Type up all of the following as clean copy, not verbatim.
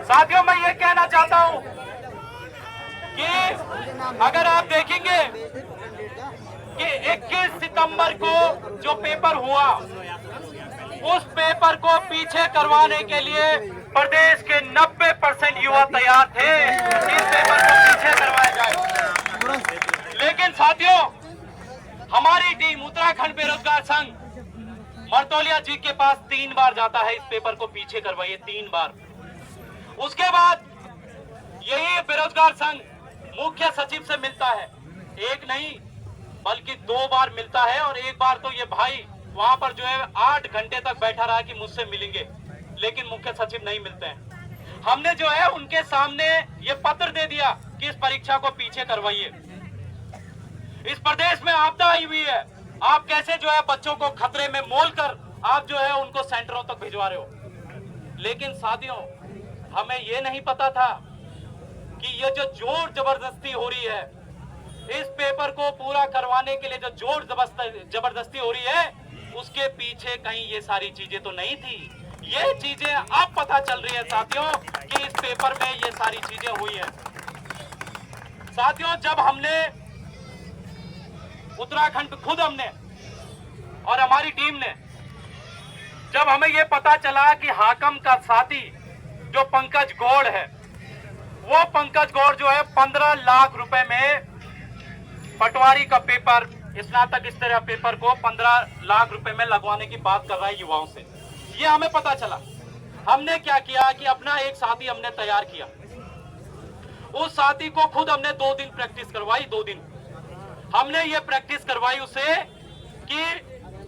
साथियों मैं ये कहना चाहता हूं कि अगर आप देखेंगे कि 21 सितंबर को जो पेपर हुआ, उस पेपर को पीछे करवाने के लिए प्रदेश के 90% युवा तैयार थे कि इस पेपर को पीछे करवाया जाए। लेकिन साथियों, हमारी टीम उत्तराखंड बेरोजगार संघ मरतोलिया जी के पास 3 बार जाता है, इस पेपर को पीछे करवाइए 3 बार। उसके बाद यही बेरोजगार संघ मुख्य सचिव से मिलता है, एक नहीं बल्कि 2 बार मिलता है। और एक बार तो ये भाई वहां पर जो है 8 घंटे तक बैठा रहा कि मुझसे मिलेंगे, लेकिन मुख्य सचिव नहीं मिलते हैं। हमने जो है उनके सामने ये पत्र दे दिया कि इस परीक्षा को पीछे करवाइए। इस प्रदेश में आपदा आई हुई है, आप कैसे जो है बच्चों को खतरे में मोल कर आप जो है उनको सेंटरों तक भिजवा रहे हो। लेकिन साथियों, हमें ये नहीं पता था कि ये जो जोर जबरदस्ती हो रही है, इस पेपर को पूरा करवाने के लिए जो जोर जबरदस्ती हो रही है, उसके पीछे कहीं ये सारी चीजें तो नहीं थी। ये चीजें अब पता चल रही है साथियों कि इस पेपर में ये सारी चीजें हुई हैं। साथियों, जब हमने उत्तराखंड खुद हमने और हमारी टीम ने, जब हमें ये पता चला कि हाकम का साथी जो पंकज गौड़ है, वो पंकज गौड़ जो है 15 लाख रुपए में पटवारी का पेपर, स्नातक स्तर पेपर को 15 लाख रुपए में लगवाने की बात कर रहा है युवाओं से, ये हमें पता चला। हमने क्या किया कि अपना एक साथी हमने तैयार किया। उस साथी को खुद हमने 2 दिन प्रैक्टिस करवाई। 2 दिन हमने ये प्रैक्टिस करवाई उसे कि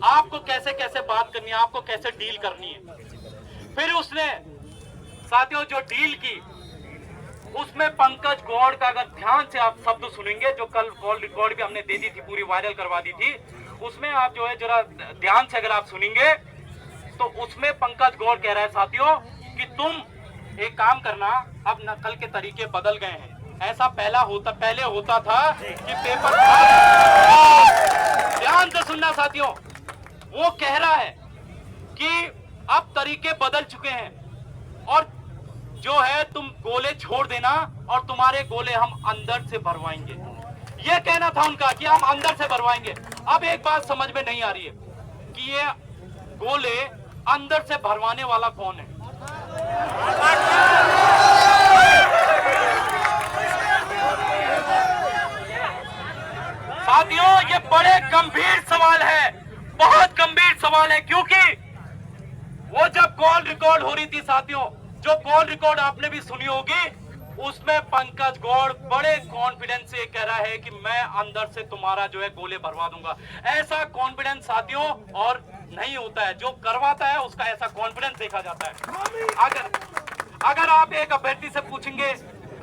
आपको कैसे कैसे बात करनी है, आपको कैसे डील करनी है। फिर उसने साथियों जो डील की, उसमें पंकज गौड़ का अगर ध्यान से आप शब्द सुनेंगे, जो कल कॉल रिकॉर्ड भी हमने दे दी थी, पूरी वायरल करवा दी थी, उसमें आप जो है जरा ध्यान से अगर आप सुनेंगे तो उसमें पंकज गौड़ कह रहा है साथियों कि तुम एक काम करना, अब नकल के तरीके बदल गए हैं। ऐसा पहले होता था कि पेपर, ध्यान से सुनना साथियों, वो कह रहा है कि अब तरीके बदल चुके हैं और जो है तुम गोले छोड़ देना और तुम्हारे गोले हम अंदर से भरवाएंगे। ये कहना था उनका कि हम अंदर से भरवाएंगे। अब एक बात समझ में नहीं आ रही है कि ये गोले अंदर से भरवाने वाला कौन है। साथियों, ये बड़े गंभीर सवाल है, बहुत गंभीर सवाल है, क्योंकि वो जब कॉल रिकॉर्ड हो रही थी साथियों, जो कॉल रिकॉर्ड आपने भी सुनी होगी, उसमें पंकज गौड़ बड़े कॉन्फिडेंस से कह रहा है कि मैं अंदर से तुम्हारा जो है गोले भरवा दूंगा। ऐसा कॉन्फिडेंस साथियों और नहीं होता है, जो करवाता है उसका ऐसा कॉन्फिडेंस देखा जाता है। अगर आप एक अभ्यर्थी से पूछेंगे,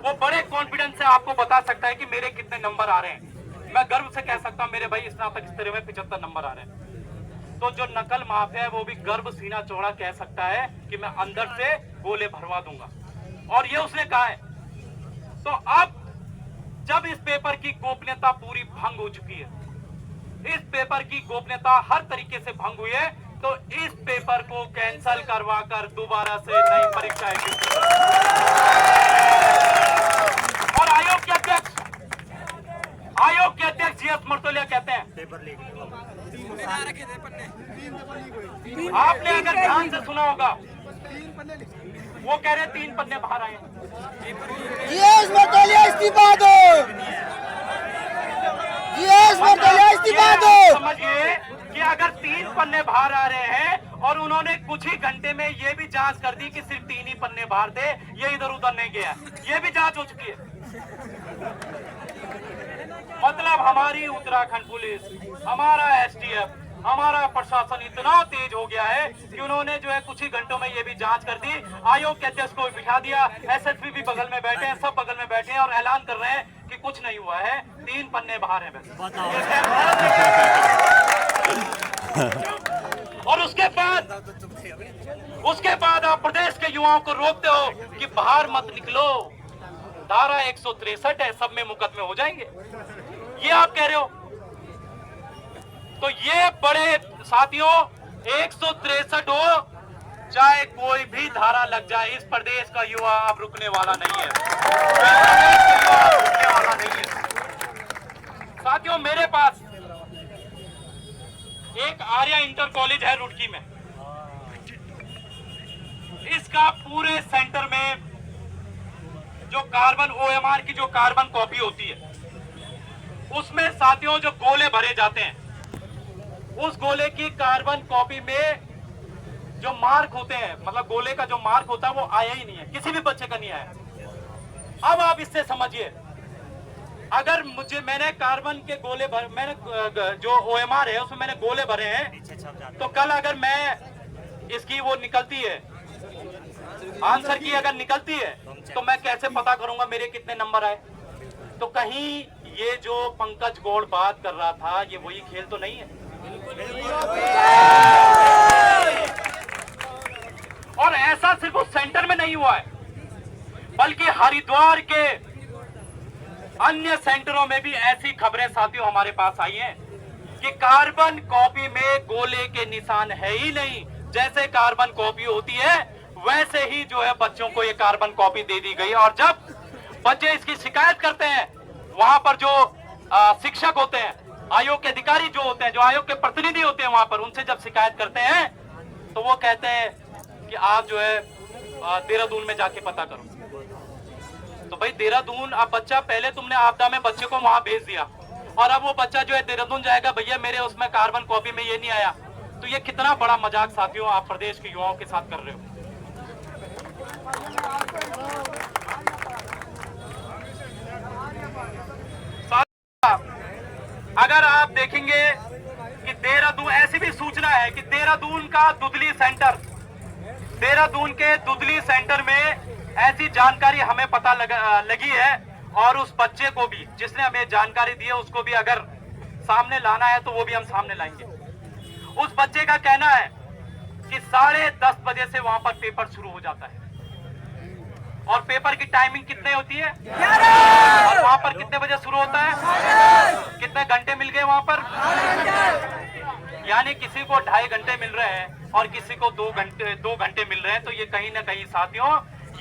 वो बड़े कॉन्फिडेंस से आपको बता सकता है कि मेरे कितने नंबर आ रहे हैं। मैं गर्व से कह सकता हूं मेरे भाई स्नातक स्तर में 75 नंबर आ रहे हैं। तो जो नकल माफिया है वो भी गर्व सीना चौड़ा कह सकता है कि मैं अंदर से गोले भरवा दूंगा, और ये उसने कहा है। तो अब जब इस पेपर की गोपनीयता पूरी भंग हो चुकी है, इस पेपर की गोपनीयता हर तरीके से भंग हुई है, तो इस पेपर को कैंसिल करवा कर दोबारा से नई परीक्षाएं की। और आयोग के अध्यक्ष जीएस मरतोलिया कहते हैं, आपने अगर ध्यान से सुना होगा, वो कह रहे 3 पन्ने बाहर आए। जीएस मरतोलिया इस्तीफा दो, जीएस मरतोलिया इस्तीफा दो। समझिए कि अगर 3 पन्ने बाहर आ रहे हैं और उन्होंने कुछ ही घंटे में ये भी जांच कर दी कि सिर्फ 3 ही पन्ने बाहर थे, ये इधर उधर नहीं गया, ये भी जांच हो चुकी है। मतलब हमारी उत्तराखंड पुलिस, हमारा एसटीएफ, हमारा प्रशासन इतना तेज हो गया है कि उन्होंने जो है कुछ ही घंटों में ये भी जांच कर दी। आयोग के अध्यक्ष को बिठा दिया, एसएसपी भी बगल में बैठे हैं, सब बगल में बैठे हैं और ऐलान कर रहे हैं कि कुछ नहीं हुआ है, 3 पन्ने बाहर हैं बस। और उसके बाद आप प्रदेश के युवाओं को रोकते हो कि बाहर मत निकलो, धारा 163 है, सब में मुकदमे हो जाएंगे, ये आप कह रहे हो। तो ये बड़े साथियों 163 हो, चाहे कोई भी धारा लग जाए, इस प्रदेश का युवा अब रुकने वाला नहीं है, रुकने वाला नहीं है। साथियों मेरे पास एक आर्या इंटर कॉलेज है रुड़की में। इसका पूरे सेंटर में जो कार्बन ओएमआर की जो कार्बन कॉपी होती है, उसमें साथियों जो गोले भरे जाते हैं, उस गोले की कार्बन कॉपी में जो मार्क होते हैं, मतलब गोले का जो मार्क होता है वो आया ही नहीं है, किसी भी बच्चे का नहीं आया। अब आप इससे समझिए, अगर मैंने कार्बन के गोले भर, मैंने जो ओएमआर है उसमें मैंने गोले भरे हैं, तो कल अगर मैं इसकी वो निकलती है, आंसर की अगर निकलती है, तो मैं कैसे पता करूंगा मेरे कितने नंबर आए? तो कहीं ये जो पंकज गौड़ बात कर रहा था, ये वही खेल तो नहीं है? और ऐसा सिर्फ उस सेंटर में नहीं हुआ है, बल्कि हरिद्वार के अन्य सेंटरों में भी ऐसी खबरें साथियों हमारे पास आई हैं कि कार्बन कॉपी में गोले के निशान है ही नहीं। जैसे कार्बन कॉपी होती है वैसे ही जो है बच्चों को ये कार्बन कॉपी दे दी गई। और जब बच्चे इसकी शिकायत करते हैं, वहां पर जो शिक्षक होते हैं, आयोग के अधिकारी जो होते हैं, जो आयोग के प्रतिनिधि होते हैं, वहां पर उनसे जब शिकायत करते हैं तो वो कहते हैं कि आप जो है देहरादून में जाके पता करो। तो भाई देहरादून, अब बच्चा, पहले तुमने आपदा में बच्चे को वहां भेज दिया और अब वो बच्चा जो है देहरादून जाएगा, भैया मेरे उसमें कार्बन कॉपी में ये नहीं आया। तो ये कितना बड़ा मजाक साथियों आप प्रदेश के युवाओं के साथ कर रहे हो। अगर आप देखेंगे कि देहरादून, ऐसी भी सूचना है कि देहरादून का दुधली सेंटर, देहरादून के दुधली सेंटर में ऐसी जानकारी हमें पता लगी है, और उस बच्चे को भी, जिसने हमें जानकारी दी है, उसको भी अगर सामने लाना है तो वो भी हम सामने लाएंगे। उस बच्चे का कहना है कि 10:30 बजे से वहां पर पेपर शुरू हो जाता है, और पेपर की टाइमिंग कितने होती है, और वहां पर कितने बजे शुरू होता है, कितने घंटे मिल गए वहां पर, यानी किसी को 2.5 घंटे मिल रहे हैं और किसी को 2 घंटे मिल रहे हैं। तो ये कहीं ना कहीं साथियों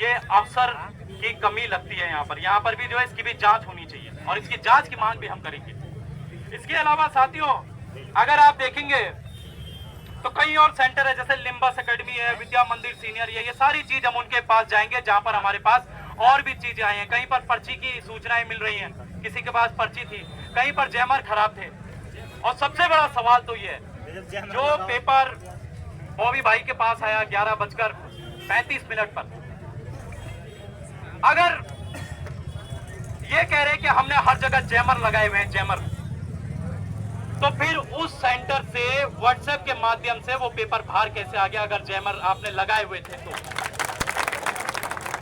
ये अवसर की कमी लगती है। यहाँ पर भी जो है इसकी भी जांच होनी चाहिए, और इसकी जांच की मांग भी हम करेंगे। इसके अलावा साथियों अगर आप देखेंगे तो कई और सेंटर है, जैसे लिम्बस एकेडमी है, विद्या मंदिर सीनियर, ये सारी चीज हम उनके पास जाएंगे, जहां पर हमारे पास और भी चीजें आई हैं। कहीं पर पर्ची की सूचनाएं मिल रही हैं, किसी के पास पर्ची थी, कहीं पर जैमर खराब थे। और सबसे बड़ा सवाल तो ये है, जो पेपर बॉबी भाई के पास आया 11:35 पर, अगर ये कह रहे कि हमने हर जगह जैमर लगाए हुए हैं, जैमर, तो फिर उस सेंटर से व्हाट्सएप के माध्यम से वो पेपर बाहर कैसे आ गया, अगर जैमर आपने लगाए हुए थे तो?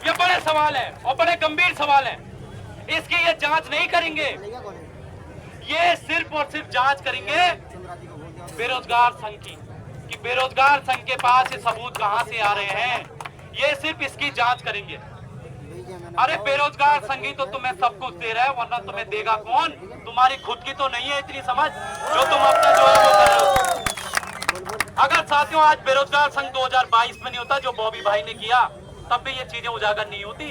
ये बड़े सवाल है और बड़े गंभीर सवाल है। इसकी ये जांच नहीं करेंगे, ये सिर्फ और सिर्फ जांच करेंगे बेरोजगार संघ की, कि बेरोजगार संघ के पास ये सबूत कहां से आ रहे हैं, ये सिर्फ इसकी जांच करेंगे। अरे बेरोजगार संघी तो तुम्हें सब कुछ दे रहा है, वरना तुम्हें देगा कौन? तुम्हारी खुद की तो नहीं है इतनी समझ जो तुम अपना जो है वो कर रहे हो। अगर साथियों आज बेरोजगार संघ 2022 में नहीं होता जो बॉबी भाई ने किया, तब भी ये चीजें उजागर नहीं होती।